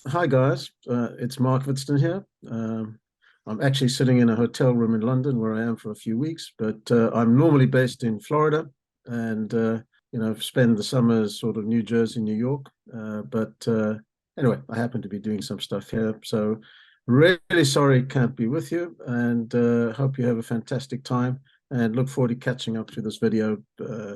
Hi guys, it's Mark Hvidsten here. I'm actually sitting in a hotel room in London where I am for a few weeks, but I'm normally based in Florida and spend the summers sort of New Jersey, New York. But anyway, I happen to be doing some stuff here, so really sorry can't be with you, and hope you have a fantastic time. And look forward to catching up through this video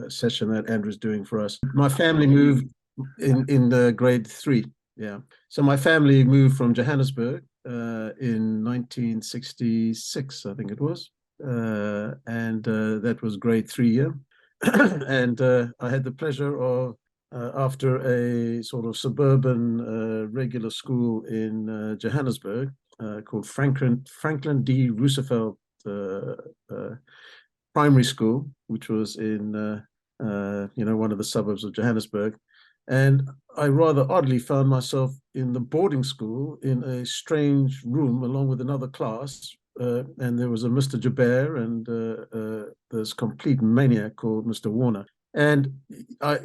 session that Andrew's doing for us. My family moved in grade three. Yeah. So my family moved from Johannesburg in 1966, I think it was, and that was grade three year. And I had the pleasure of, after a sort of suburban regular school in Johannesburg called Franklin D. Roosevelt uh, Primary School, which was in one of the suburbs of Johannesburg. And I rather oddly found myself in the boarding school in a strange room along with another class. And there was a Mr. Jabber and this complete maniac called Mr. Warner. And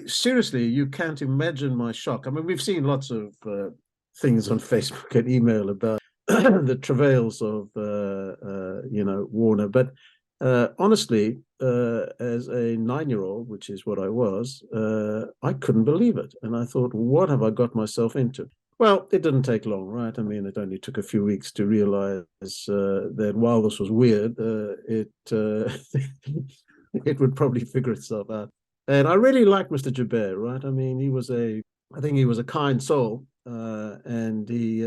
seriously, you can't imagine my shock. I mean, we've seen lots of things on Facebook and email about the travails of, Warner. But honestly, as a 9-year-old, which is what I was, I couldn't believe it. And I thought, what have I got myself into? Well, it didn't take long, right? I mean, it only took a few weeks to realize that while this was weird, it would probably figure itself out. And I really liked Mr. Jabber, right? I mean, I think he was a kind soul, and he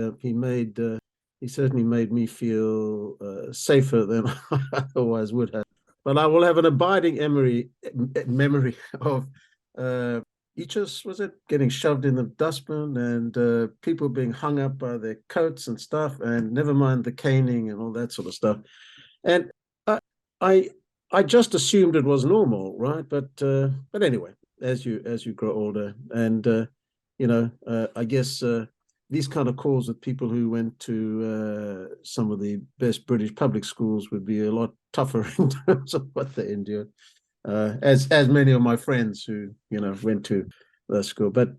certainly made me feel safer than I otherwise would have. But I will have an abiding memory of each was it getting shoved in the dustbin and people being hung up by their coats and stuff, and never mind the caning and all that sort of stuff. And I I just assumed it was normal, right? But anyway, as you grow older, and I guess these kind of calls with people who went to some of the best British public schools would be a lot tougher in terms of what they endured. As many of my friends who went to the school, but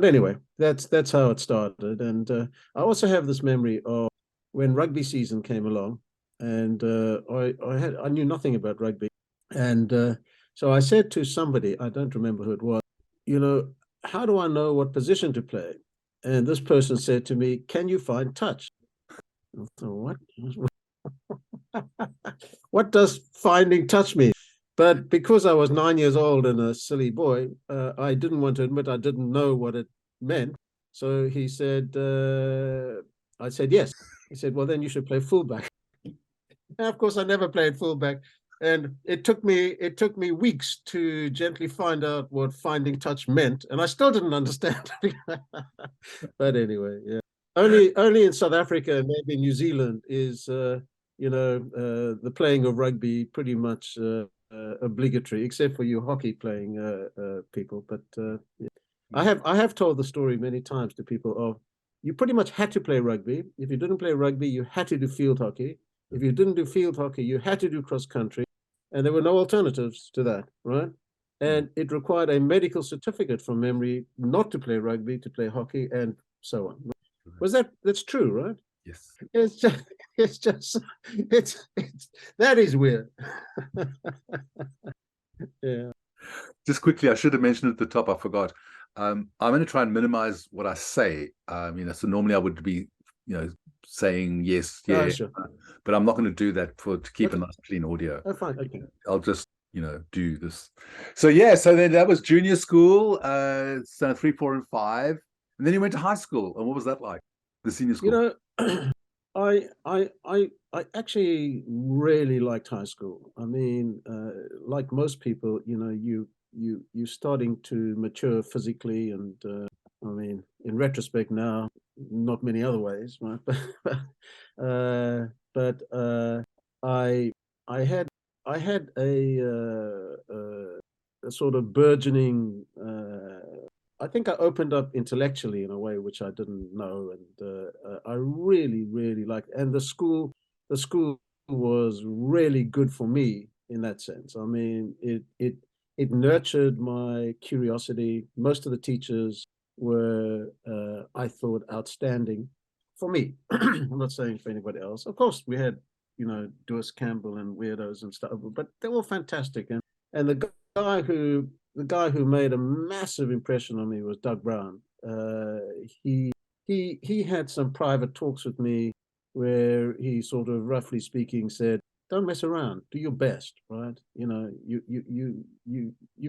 anyway, that's how it started. And I also have this memory of when rugby season came along, and I knew nothing about rugby, and so I said to somebody, I don't remember who it was, you know, how do I know what position to play? And this person said to me, "Can you find touch?" I thought, what? What does finding touch mean? But because I was 9 years old and a silly boy, I didn't want to admit I didn't know what it meant. So he said, I said yes. He said, well, then you should play fullback. And of course, I never played fullback, and it took me weeks to gently find out what finding touch meant, and I still didn't understand. But anyway, yeah. Only in South Africa and maybe New Zealand is the playing of rugby pretty much obligatory, except for you hockey playing people. But yeah. I have told the story many times to people of you pretty much had to play rugby. If you didn't play rugby, you had to do field hockey. If you didn't do field hockey, you had to do cross country, and there were no alternatives to that, right? And it required a medical certificate from memory not to play rugby, to play hockey, and so on. That's true, right? Yes. It's just, it's just, it's that is weird. Yeah. Just quickly, I should have mentioned at the top, I forgot. I'm going to try and minimize what I say. So normally I would be, saying yes, yeah, Sure. but I'm not going to do that to keep a Okay. nice clean audio. Oh, fine. Okay. I'll just, do this. So yeah, so then that was junior school, so 3, 4, and 5, and then you went to high school. And what was that like? The senior You school. know, I actually really liked high school. I mean, like most people, you're starting to mature physically, and I mean, in retrospect now, not many other ways, right? But I I had I had a sort of burgeoning. I think I opened up intellectually in a way which I didn't know, and I really, really liked. And the school was really good for me in that sense. I mean, it nurtured my curiosity. Most of the teachers were, I thought, outstanding for me. I'm not saying for anybody else. Of course, we had, Dewis Campbell and weirdos and stuff, but they were fantastic. And the guy who made a massive impression on me was Doug Brown. He had some private talks with me where he sort of, roughly speaking, said, "Don't mess around. Do your best, right? You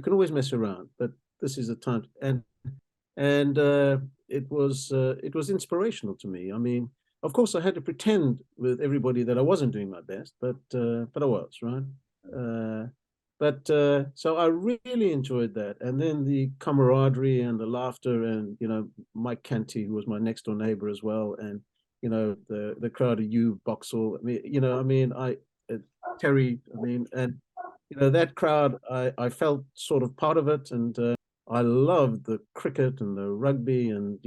can always mess around, but this is the time." And it was inspirational to me. I mean, of course, I had to pretend with everybody that I wasn't doing my best, but I was, right. So I really enjoyed that, and then the camaraderie and the laughter, and Mike Canty, who was my next door neighbor as well, and the crowd of you, Boxall. Terry. And that crowd, I felt sort of part of it, and I loved the cricket and the rugby, and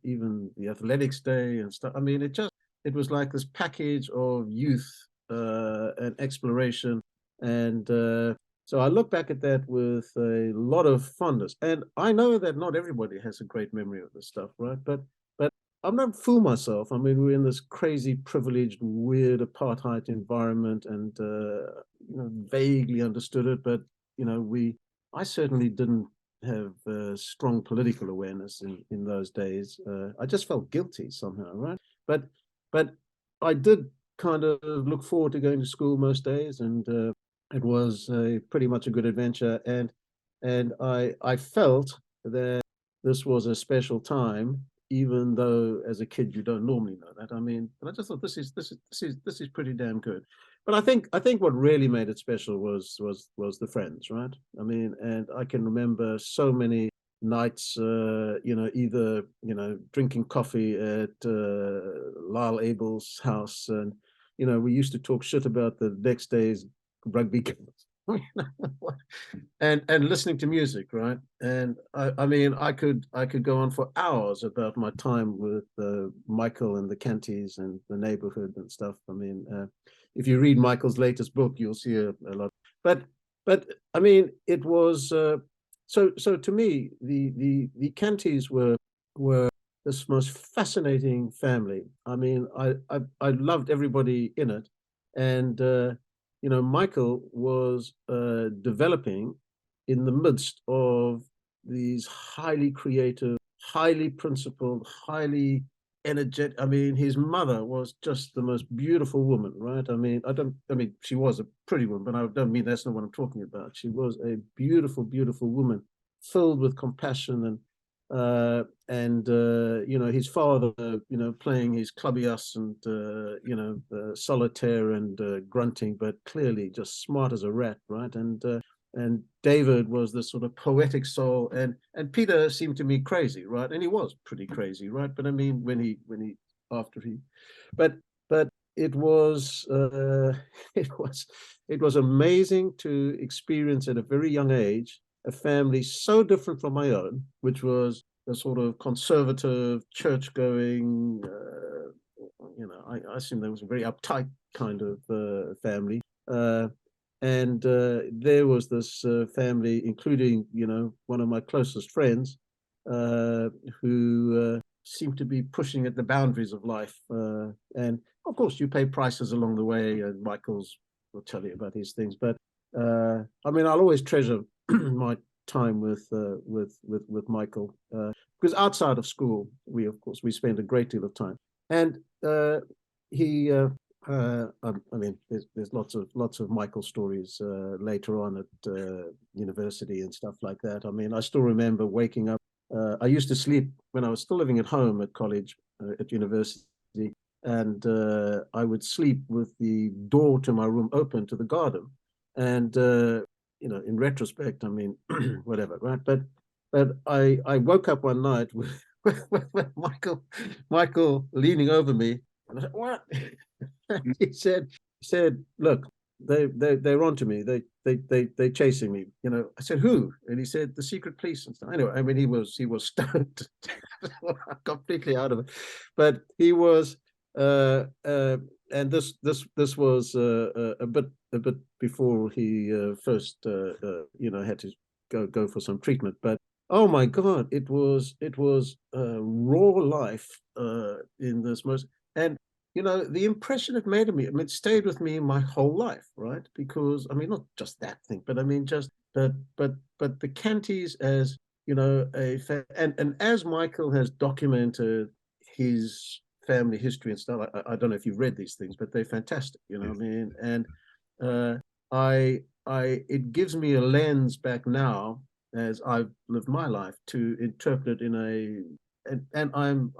even the athletics day and stuff. I mean, it was like this package of youth and exploration, and so I look back at that with a lot of fondness. And I know that not everybody has a great memory of this stuff, right? But I'm not fool myself. I mean, we're in this crazy, privileged, weird apartheid environment, and vaguely understood it. But I certainly didn't have strong political awareness in those days. I just felt guilty somehow, right? But I did kind of look forward to going to school most days, and it was pretty much a good adventure. And I felt that this was a special time, even though as a kid you don't normally know that. I mean, but I just thought this is pretty damn good. But I think what really made it special was the friends, right? I mean, and I can remember so many nights, either drinking coffee at Lyle Abel's house, and we used to talk shit about the next day's rugby games. and listening to music, right? And I mean, I could go on for hours about my time with Michael and the Cantys and the neighborhood and stuff. I mean, if you read Michael's latest book, you'll see a lot. But I mean, it was so to me, the Cantys were this most fascinating family. I mean, I loved everybody in it, and Michael was developing in the midst of these highly creative, highly principled, highly energetic. I mean, his mother was just the most beautiful woman, right? I mean, she was a pretty woman, but I don't mean that's not what I'm talking about. She was a beautiful, beautiful woman, filled with compassion, and his father, playing his clubbius and solitaire and grunting, but clearly just smart as a rat, right? And David was this sort of poetic soul, and Peter seemed to me crazy, right? And he was pretty crazy, right? But I mean, but it was it was amazing to experience at a very young age a family so different from my own, which was a sort of conservative, church-going. I assume there was a very uptight kind of family. And there was this family, including one of my closest friends, who seemed to be pushing at the boundaries of life. And of course, you pay prices along the way, and Michael's will tell you about these things. But I mean, I'll always treasure my time with Michael, because outside of school, we spent a great deal of time, and he. I mean, there's lots of Michael stories later on at university and stuff like that. I mean, I still remember waking up. I used to sleep when I was still living at home at college, at university, and I would sleep with the door to my room open to the garden. And in retrospect, I mean, whatever, right? But I woke up one night with Michael leaning over me, and I said, "What?" he said, "Look, they're onto me. They're chasing me. I said, "Who?" And he said, "The secret police and stuff." Anyway, I mean, he was stoned completely out of it, but he was. And this was a bit before he first had to go for some treatment. Oh my God, it was raw life in this most, and the impression it made on me. I mean, it stayed with me my whole life, right? Because I mean, not just that thing, but I mean, just but the Canties as and as Michael has documented his family history and stuff. I don't know if you've read these things, but they're fantastic. I Yes. mean, and uh, I it gives me a lens back now as I've lived my life to interpret it in and I'm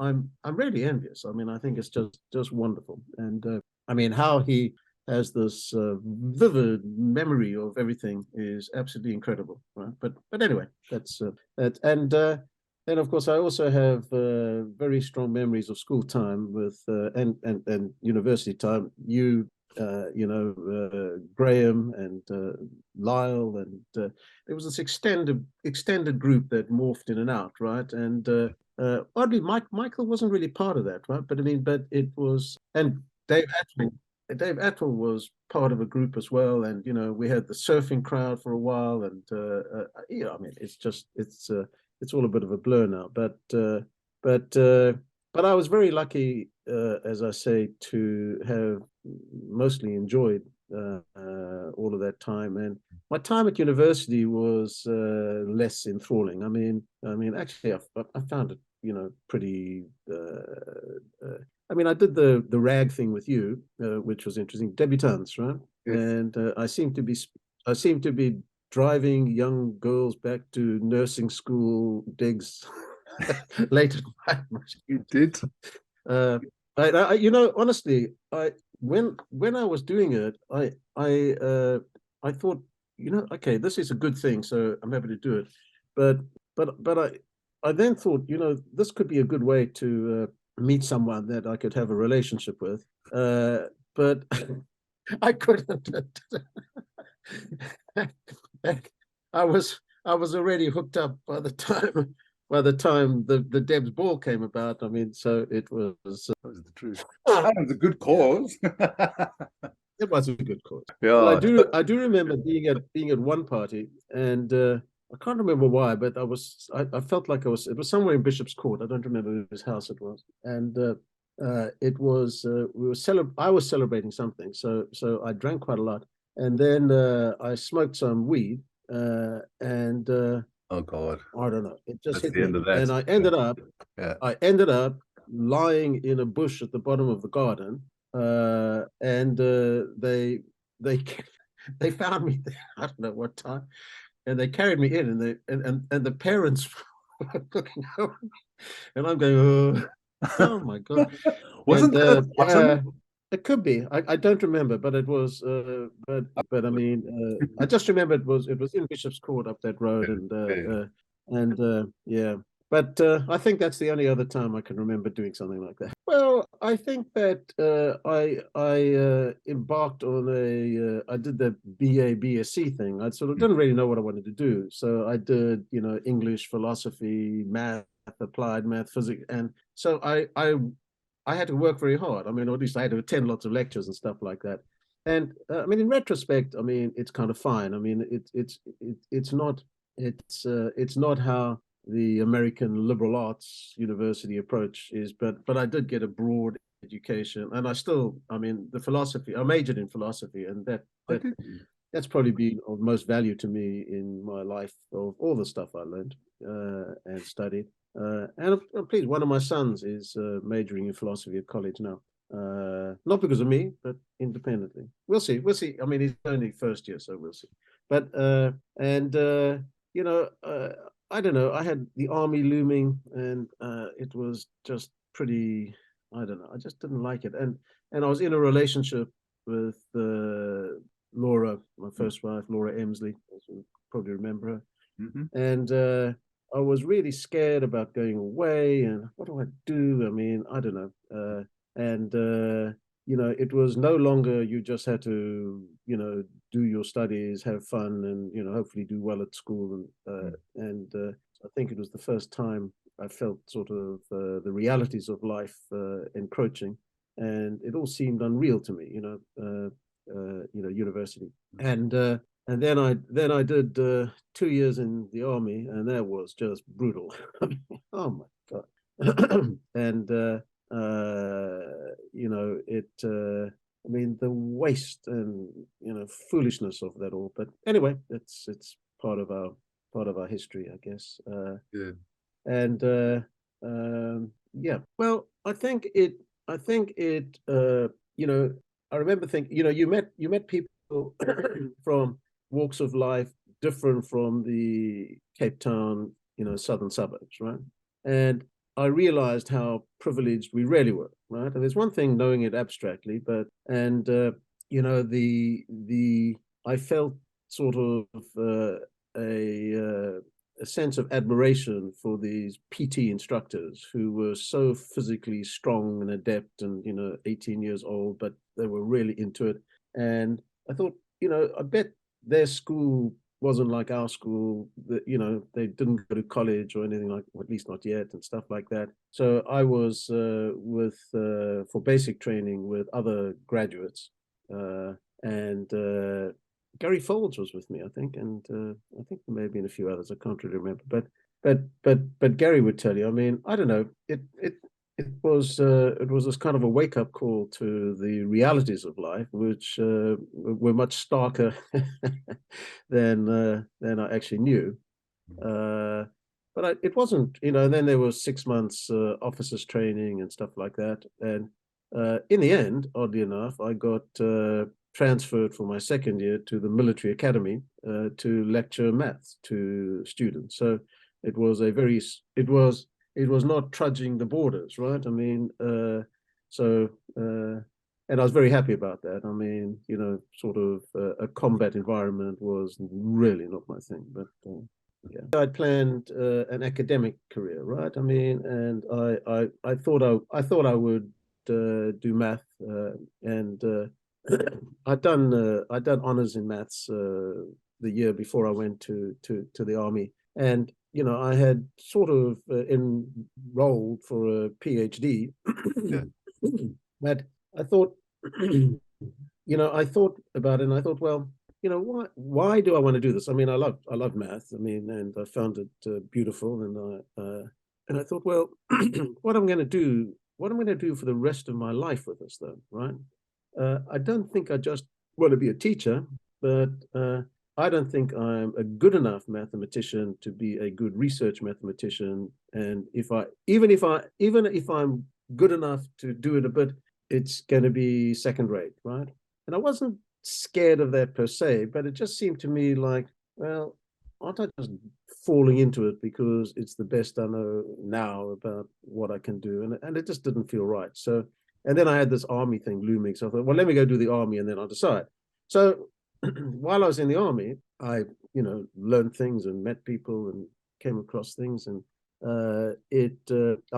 really envious. I mean, I think it's just wonderful, and I mean how he has this vivid memory of everything is absolutely incredible. Right? But anyway, that's that, and of course I also have very strong memories of school time with and university time. Graham and Lyle, and there was this extended group that morphed in and out, right? And oddly, Michael wasn't really part of that, right? But I mean, but it was, and Dave Atwell was part of a group as well, and we had the surfing crowd for a while, and I mean, it's all a bit of a blur now, but uh, but I was very lucky, as I say, to have mostly enjoyed all of that time. And my time at university was less enthralling. Actually, I found it, pretty. I mean, I did the rag thing with you, which was interesting. Debutantes, right? Yes. And I seem to be driving young girls back to nursing school digs late at night. You did. Uh, honestly, when I was doing it, I thought, okay, this is a good thing, so I'm happy to do it. But I then thought, this could be a good way to meet someone that I could have a relationship with. But I couldn't. I was already hooked up by the time the Deb's ball came about. I mean, so it was That was the truth. That was a good yeah, cause. it was a good cause. Well, Yeah. I do remember being at one party, and I can't remember why, but I felt like it was somewhere in Bishop's Court. I don't remember whose house it was, and it was I was celebrating something, so I drank quite a lot, and then I smoked some weed, and Oh God. I don't know, it just That's hit the end me, of that. and Yeah. Yeah. I ended up lying in a bush at the bottom of the garden, and they they found me there, I don't know what time, and they carried me in, and and the parents were looking over me, and I'm going, oh my God. Wasn't And that at the bottom? it could be. I don't remember, but it was. But I mean, I just remember it was in Bishop's Court up that road, Yeah. and yeah. But I think that's the only other time I can remember doing something like that. Well, I think that I embarked on I did the BSc thing. I sort of didn't really know what I wanted to do, so I did English, philosophy, math, applied math, physics, and so I had to work very hard. I mean, or at least I had to attend lots of lectures and stuff like that. And I mean, in retrospect, I mean, it's kind of fine. I mean, it's not how the American liberal arts university approach is, but I did get a broad education, and I mean, the philosophy. I majored in philosophy, and I did. that's probably been of most value to me in my life of all the stuff I learned and studied. And I'm pleased one of my sons is majoring in philosophy at college now. Not because of me, but independently. We'll see. We'll see. I mean, he's only first year, so we'll see. But and you know, I don't know. I had the army looming, and it was just pretty. I don't know. I just didn't like it, and I was in a relationship with Laura, my first wife, Laura Emsley, as you probably remember her. Mm-hmm. And I was really scared about going away and what do I do? I mean, I don't know. And it was no longer you just had to, do your studies, have fun, and hopefully do well at school. And I think it was the first time I felt sort of the realities of life encroaching, and it all seemed unreal to me. University, and and then I did 2 years in the army, and that was just brutal. I mean, oh my God. And you know, it I mean, the waste and, you know, foolishness of that all. But anyway, it's part of our history, I guess. Yeah. And yeah, well, I think it you know, I remember thinking, you know, you met people from walks of life different from the Cape Town, you know, southern suburbs, right? And I realized how privileged we really were, right? And there's one thing knowing it abstractly, but and you know, the I felt sort of a sense of admiration for these PT instructors who were so physically strong and adept and, you know, 18 years old, but they were really into it. And I thought, you know, I bet their school wasn't like our school, that, you know, they didn't go to college or anything like, or at least not yet, and stuff like that. So I was for basic training with other graduates, and Gary Folds was with me, I think, and I think there may have been a few others. I can't really remember, but Gary would tell you. I mean, I don't know. It was this kind of a wake up call to the realities of life, which were much starker than I actually knew. But it wasn't, you know. Then there was 6 months officers training and stuff like that, and in the end, oddly enough, I got transferred for my second year to the military academy to lecture maths to students. So it was a very it was not trudging the borders, right? I mean, and I was very happy about that. I mean, you know, sort of a combat environment was really not my thing, but yeah, I'd planned an academic career, right? I mean, and I thought I would do math, and I'd done honors in maths the year before I went to the army, and you know, I had sort of enrolled for a PhD, Yeah. but I thought, you know, I thought about it, and I thought, well, you know, why do I want to do this? I mean, I love math. I mean, and I found it beautiful, and I thought, well, what I'm going to do for the rest of my life with this, though, right? I don't think I just want to be a teacher, but I don't think I'm a good enough mathematician to be a good research mathematician. And even if I'm good enough to do it a bit, it's going to be second rate, right? And I wasn't scared of that per se, but it just seemed to me like, well, aren't I just falling into it because it's the best I know now about what I can do? And it just didn't feel right. So, and then I had this army thing looming. So I thought, well, let me go do the army and then I'll decide. So while I was in the army, I, you know, learned things and met people and came across things. And I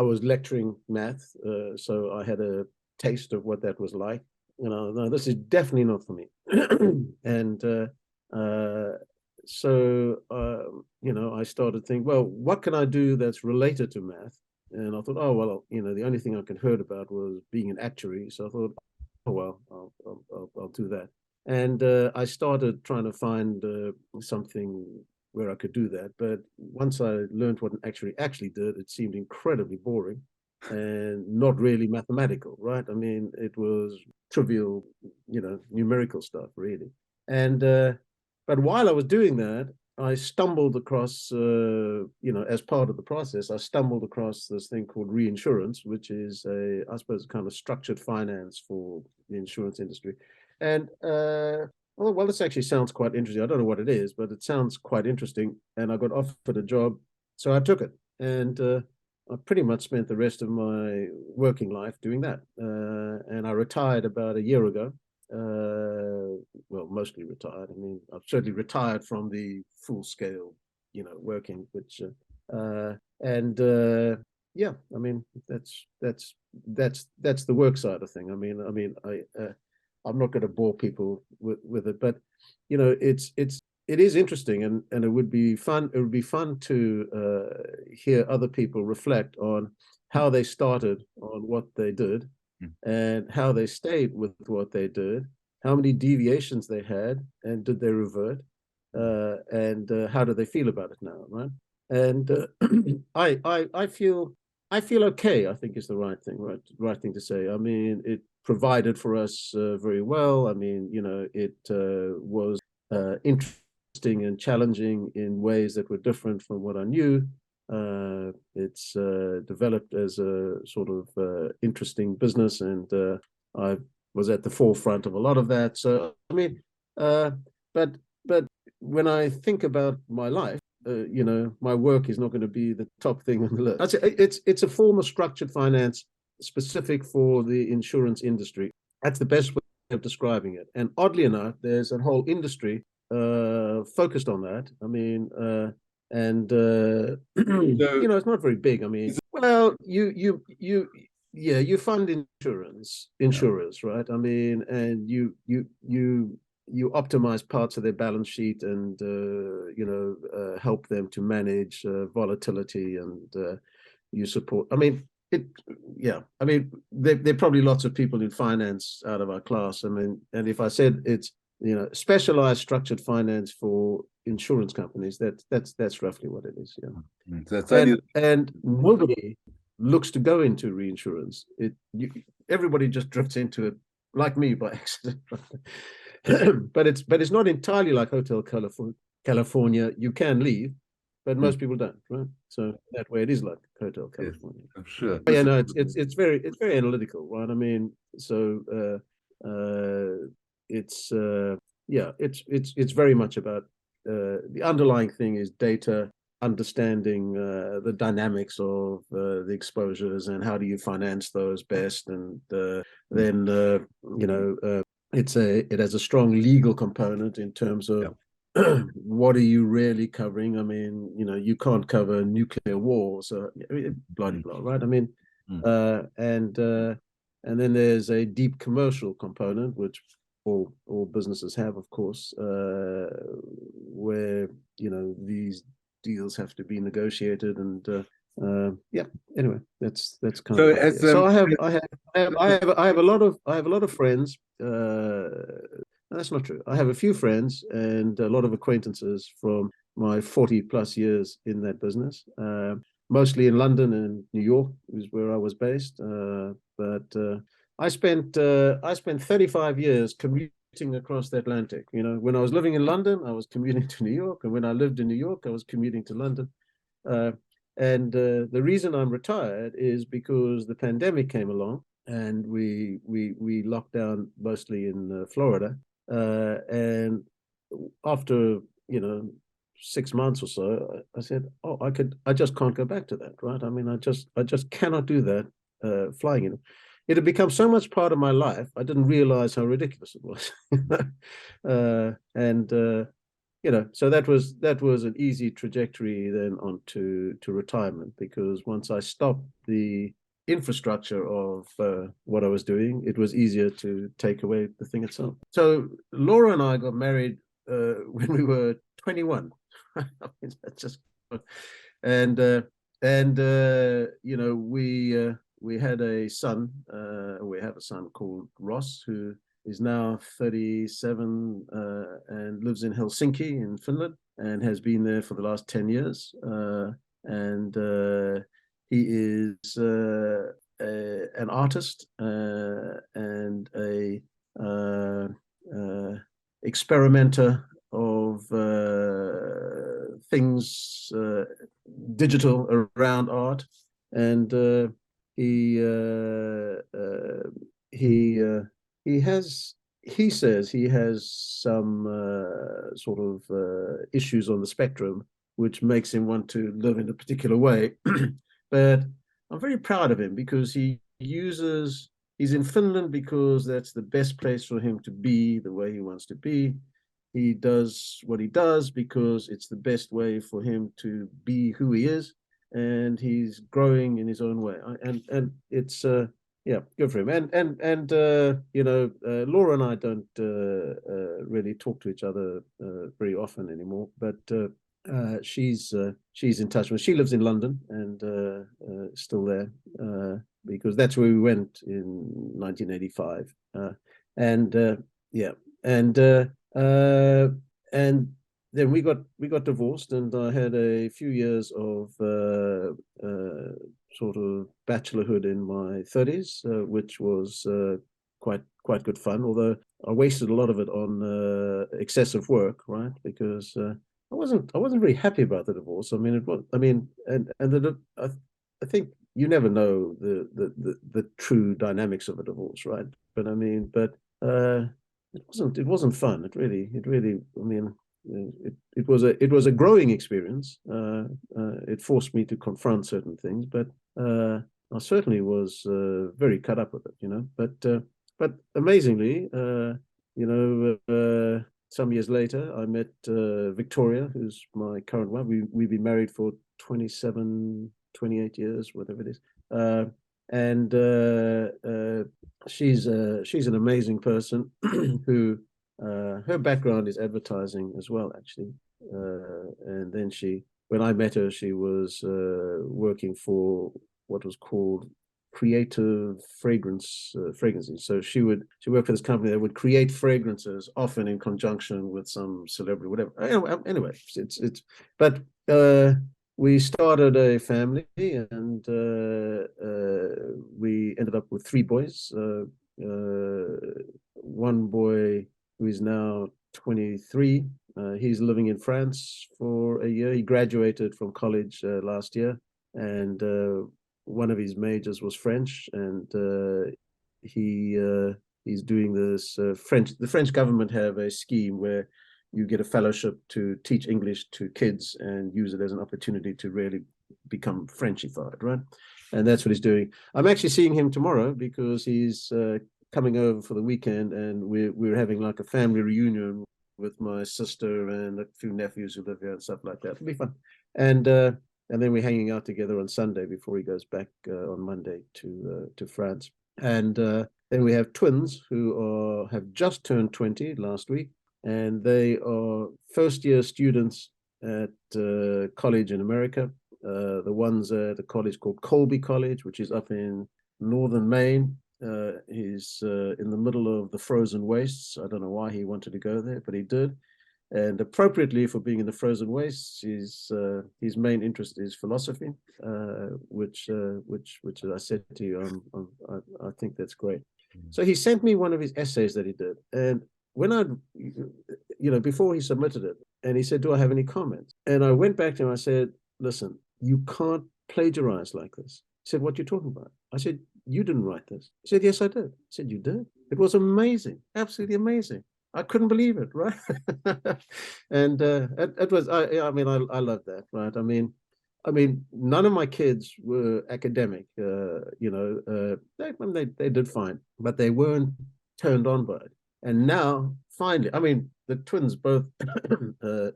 was lecturing math. So I had a taste of what that was like. You know, no, this is definitely not for me. And so you know, I started thinking, well, what can I do that's related to math? And I thought, oh well, you know, the only thing I could heard about was being an actuary. So I thought, oh well, I'll do that. And I started trying to find something where I could do that. But once I learned what an actuary actually did, it seemed incredibly boring and not really mathematical, right? I mean, it was trivial, you know, numerical stuff, really. And but while I was doing that, I stumbled across, you know, as part of the process, I stumbled across this thing called reinsurance, which is I suppose, kind of structured finance for the insurance industry. And well, this actually sounds quite interesting. I don't know what it is, but it sounds quite interesting. And I got offered a job, so I took it. And I pretty much spent the rest of my working life doing that. And I retired about a year ago. Well, mostly retired. I mean, I've certainly retired from the full scale, you know, working, which, and yeah, I mean, that's the work side of thing. I'm not going to bore people with it, but you know, it is interesting, and it would be fun. It would be fun to hear other people reflect on how they started on what they did, and how they stayed with what they did, how many deviations they had, and did they revert, and how do they feel about it now, right? And I feel okay. I think is the right thing to say. I mean, it provided for us very well. I mean, it was interesting and challenging in ways that were different from what I knew. It's developed as a sort of interesting business, and I was at the forefront of a lot of that. So I mean, but when I think about my life, my work is not going to be the top thing on the list. It's a form of structured finance specific for the insurance industry. That's the best way of describing it. And oddly enough, there's a whole industry focused on that. I mean, and it's not very big. I mean, well, you fund insurers, right? I mean, and you optimize parts of their balance sheet and help them to manage volatility, and you support. I mean, I mean, there are probably lots of people in finance out of our class. I mean, and if I said it's specialized structured finance for insurance companies, that's roughly what it is. Yeah. That's only... and nobody looks to go into reinsurance. Everybody just drifts into it, like me, by accident. but it's not entirely like Hotel California. You can leave, but most people don't, right? So that way it is like Hotel California. Yes, I'm sure. But yeah, no, it's very analytical, right? I mean, so it's very much about the underlying thing is data, understanding the dynamics of the exposures and how do you finance those best, and then it has a strong legal component in terms of what are you really covering. I mean, you can't cover nuclear wars, blah blah blah, right? I mean, and then there's a deep commercial component, which all businesses have, of course, where these deals have to be negotiated, and anyway, that's kind of it. So I have a lot of friends. That's not true. I have a few friends and a lot of acquaintances from my 40 plus years in that business, mostly in London and New York is where I was based. But I spent 35 years commuting across the Atlantic. When I was living in London, I was commuting to New York, and when I lived in New York, I was commuting to London. And the reason I'm retired is because the pandemic came along, and we locked down mostly in Florida. And after 6 months or so, I said, I just can't go back to that, right? I mean, I just cannot do that, flying. It had become so much part of my life, I didn't realize how ridiculous it was. So that was an easy trajectory then on to retirement, because once I stopped the infrastructure of what I was doing, it was easier to take away the thing itself. So Laura and I got married when we were 21. I mean, that's just, and we had a son. We have a son called Ross, who is now 37 and lives in Helsinki in Finland, and has been there for the last 10 years. And he is an artist and a experimenter of things digital around art, and he says he has some sort of issues on the spectrum, which makes him want to live in a particular way. But I'm very proud of him, because he's in Finland because that's the best place for him to be the way he wants to be. He does what he does because it's the best way for him to be who he is, and he's growing in his own way. And it's good for him. And Laura and I don't really talk to each other very often anymore, but she's in touch with. She lives in London and still there, because that's where we went in 1985. And then we got divorced, and I had a few years of sort of bachelorhood in my 30s, which was quite good fun. Although I wasted a lot of it on excessive work, right? Because I wasn't very happy about the divorce. I mean, it was. I mean, I think you never know the true dynamics of a divorce, right? But I mean, it wasn't fun. It really. I mean, it was a growing experience. It forced me to confront certain things, but I certainly was very cut up with it, you know. But amazingly, some years later, I met Victoria, who's my current wife. We've been married for 27, 28 years, whatever it is. And she's an amazing person who her background is advertising as well, actually. And then when I met her, she was working for what was called creative fragrances. So she worked for this company that would create fragrances, often in conjunction with some celebrity, whatever. Anyway, but we started a family, and we ended up with three boys. One boy who is now 23. He's living in France for a year. He graduated from college last year, and one of his majors was French, and he's doing this French. The French government have a scheme where you get a fellowship to teach English to kids and use it as an opportunity to really become Frenchified, right? And that's what he's doing. I'm actually seeing him tomorrow because he's coming over for the weekend, and we're having like a family reunion with my sister and a few nephews who live here and stuff like that. It'll be fun. And then we're hanging out together on Sunday before he goes back on Monday to France. And then we have twins who have just turned 20 last week, and they are first-year students at college in America. The one's at a college called Colby College, which is up in northern Maine. He's in the middle of the frozen wastes. I don't know why he wanted to go there, but he did. And appropriately for being in the frozen wastes, his main interest is philosophy, which as I said to you, I think that's great. So he sent me one of his essays that he did, and when before he submitted it, and he said, "Do I have any comments?" And I went back to him. I said, "Listen, you can't plagiarize like this." He said, "What are you talking about?" I said, "You didn't write this." He said, "Yes, I did." I said, "You did?" It was amazing, absolutely amazing. I couldn't believe it, right? And it was. I mean, I love that, right? I mean, none of my kids were academic. They did fine, but they weren't turned on by it. And now, finally, I mean, the twins both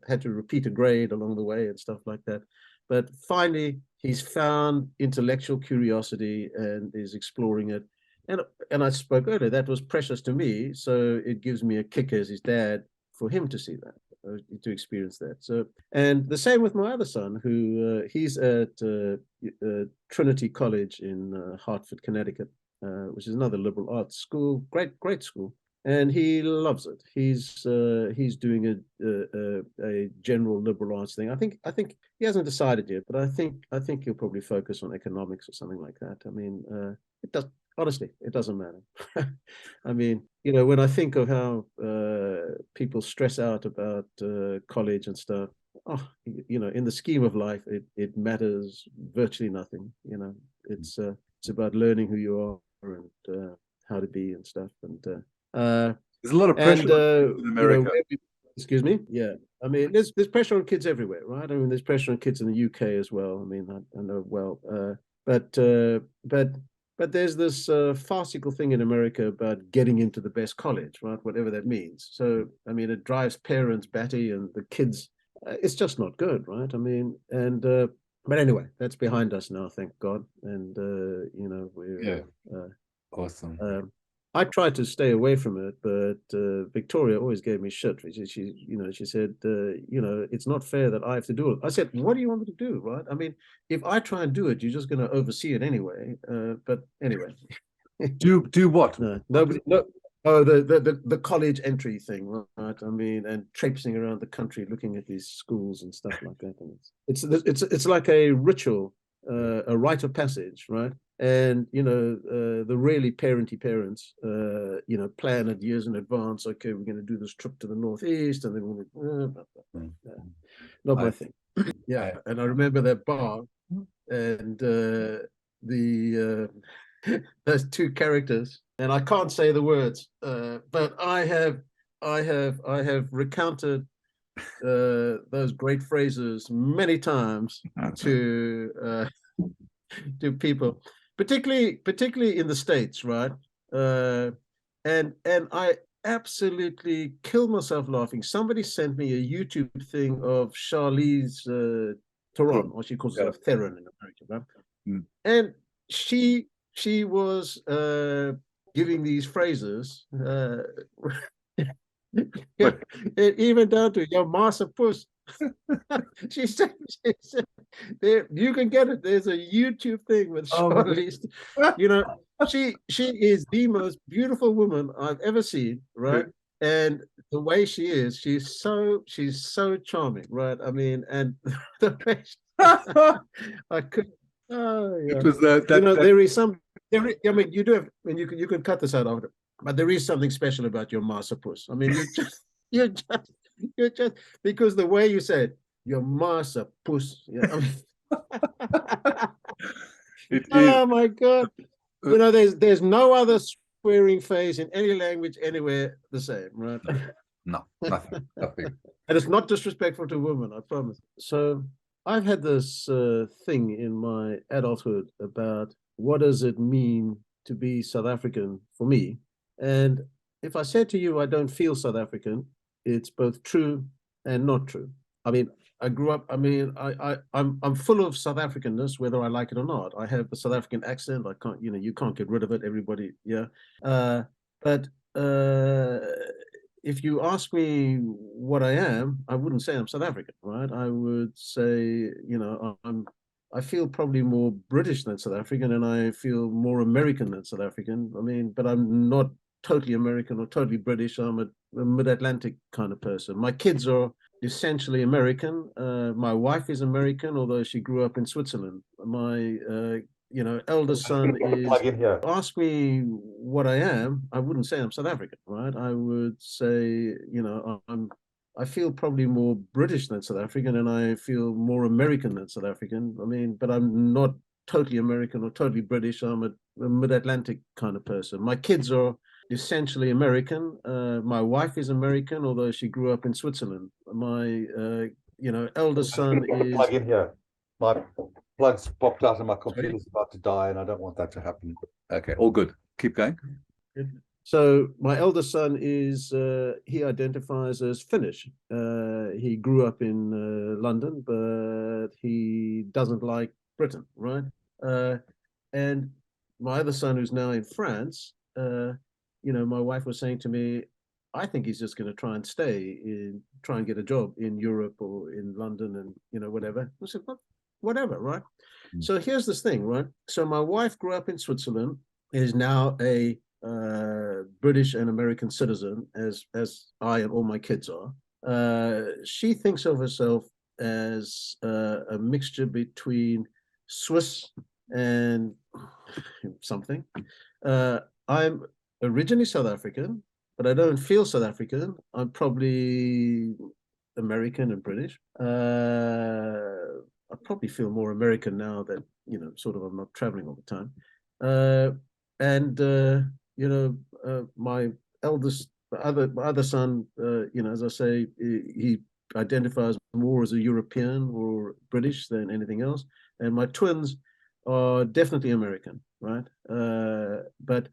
had to repeat a grade along the way and stuff like that. But finally, he's found intellectual curiosity and is exploring it. And I spoke earlier, that was precious to me. So it gives me a kick as his dad for him to see that, to experience that. So, and the same with my other son, who he's at Trinity College in Hartford, Connecticut, which is another liberal arts school, great school. And he loves it. He's doing a general liberal arts thing. I think he hasn't decided yet, but I think he'll probably focus on economics or something like that. I mean, it does honestly, it doesn't matter. I mean, when I think of how people stress out about college and stuff, in the scheme of life, it matters virtually nothing. It's about learning who you are and how to be and stuff. And there's a lot of pressure in America. Excuse me. Yeah, I mean, there's pressure on kids everywhere, right? I mean, there's pressure on kids in the UK as well. I mean, I know well, but there's this farcical thing in America about getting into the best college, right? Whatever that means. So, I mean, it drives parents batty, and the kids. It's just not good, right? I mean, and but anyway, that's behind us now, thank God. And we're awesome. I tried to stay away from it, but Victoria always gave me shit. She said, it's not fair that I have to do it. I said, what do you want me to do, right? I mean, if I try and do it, you're just going to oversee it anyway. But anyway. Do what? No. Oh, the college entry thing, right? I mean, and traipsing around the country looking at these schools and stuff like that. And it's like a ritual, a rite of passage, right? And the really parenty parents, plan it years in advance. Okay, we're going to do this trip to the northeast, and then not my thing. Yeah, and I remember that bar, and the those two characters, and I can't say the words, but I have recounted those great phrases many times to people, particularly in the States, right? And I absolutely killed myself laughing. Somebody sent me a YouTube thing of Charlize Theron, or she calls herself Theron in America, right? Mm. And she was giving these phrases, even down to your master puss. she said, you can get it. There's a YouTube thing with Charlize. She is the most beautiful woman I've ever seen, right? And the way she is, she's so charming, right? I mean, and the way I could. Oh yeah. It was there is some. I mean, you do have, and you can cut this out of it, but there is something special about your marsupus. I mean, you're just because the way you said your marsupus. Yeah, I mean, oh my God! There's no other swearing phrase in any language anywhere the same, right? No, nothing. And it's not disrespectful to women, I promise. So I've had this thing in my adulthood about what does it mean to be South African for me. And if I said to you I don't feel South African, it's both true and not true. I mean, I grew up, I mean, I'm full of South Africanness, whether I like it or not. I have a South African accent. I can't, you can't get rid of it. Everybody, yeah. But if you ask me what I am, I wouldn't say I'm South African, right? I would say, I feel probably more British than South African, and I feel more American than South African. I mean, but I'm not totally American or totally British. I'm a mid-Atlantic kind of person. My kids are essentially American. My wife is American, although she grew up in Switzerland. My eldest son is. Plug in here. Ask me what I am, I wouldn't say I'm South African, right? I would say, I feel probably more British than South African, and I feel more American than South African. I mean, but I'm not totally American or totally British. I'm a mid-Atlantic kind of person. My kids are essentially American. My wife is American, although she grew up in Switzerland. My eldest son is. Plug in here. My plug's popped out and my computer's about to die, and I don't want that to happen. Okay, all good. Keep going. So my eldest son is, he identifies as Finnish. He grew up in London, but he doesn't like Britain, right? And my other son, who's now in France, my wife was saying to me, I think he's just going to try and get a job in Europe or in London and, whatever. I said, whatever, right? Mm. So here's this thing, right? So my wife grew up in Switzerland, is now a British and American citizen, as I and all my kids are. She thinks of herself as a mixture between Swiss and something. I'm originally South African, but I don't feel South African. I'm probably American and British. I probably feel more American now that, sort of I'm not traveling all the time. My other son, as I say, he identifies more as a European or British than anything else. And my twins are definitely American, right? But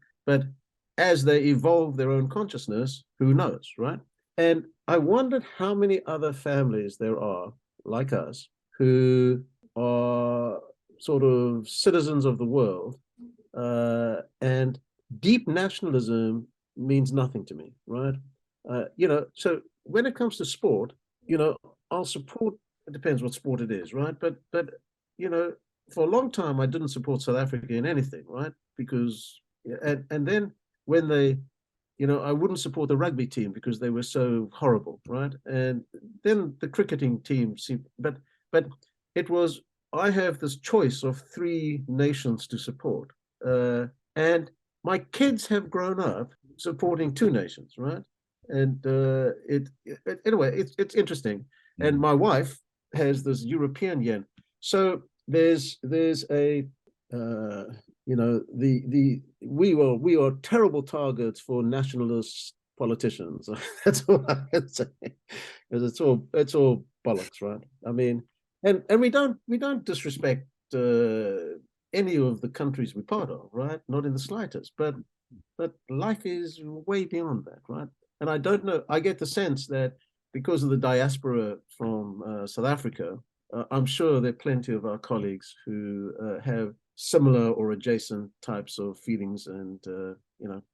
as they evolve their own consciousness, who knows, right? And I wondered how many other families there are like us who are sort of citizens of the world, and deep nationalism means nothing to me, right? So when it comes to sport, I'll support. It depends what sport it is, right? But for a long time I didn't support South Africa in anything, right? Because and then when they I wouldn't support the rugby team because they were so horrible, right? And then the cricketing team seemed, but it was, I have this choice of three nations to support, and my kids have grown up supporting two nations, right? And anyway, it's interesting. And my wife has this European yen, so there's a we are terrible targets for nationalist politicians. That's all I can say, because it's all bollocks, right? I mean, and we don't disrespect any of the countries we're part of, right? Not in the slightest. But life is way beyond that, right? And I don't know. I get the sense that because of the diaspora from South Africa, I'm sure there are plenty of our colleagues who have similar or adjacent types of feelings and